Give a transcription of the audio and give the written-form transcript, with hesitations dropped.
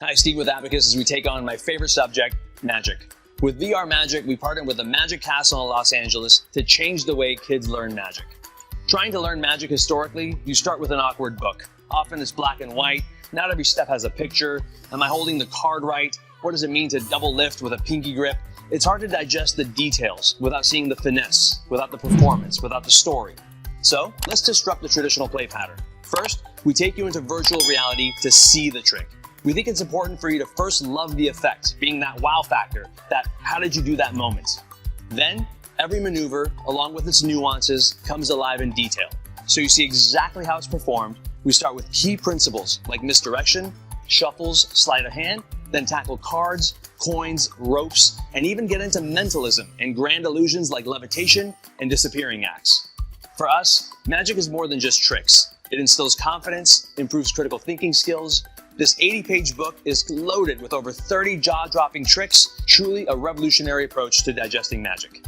Hi, Steve with Abacus as we take on my favorite subject, magic. With VR Magic, we partnered with the Magic Castle in Los Angeles to change the way kids learn magic. Trying to learn magic historically, you start with an awkward book. Often it's black and white, not every step has a picture. Am I holding the card right? What does it mean to double lift with a pinky grip? It's hard to digest the details without seeing the finesse, without the performance, without the story. So let's disrupt the traditional play pattern. First, we take you into virtual reality to see the trick. We think it's important for you to first love the effect, being that wow factor, that how did you do that moment. Then, every maneuver, along with its nuances, comes alive in detail. So you see exactly how it's performed. We start with key principles like misdirection, shuffles, sleight of hand, then tackle cards, coins, ropes, and even get into mentalism and grand illusions like levitation and disappearing acts. For us, magic is more than just tricks. It instills confidence, improves critical thinking skills. This 80-page book is loaded with over 30 jaw-dropping tricks, truly a revolutionary approach to digesting magic.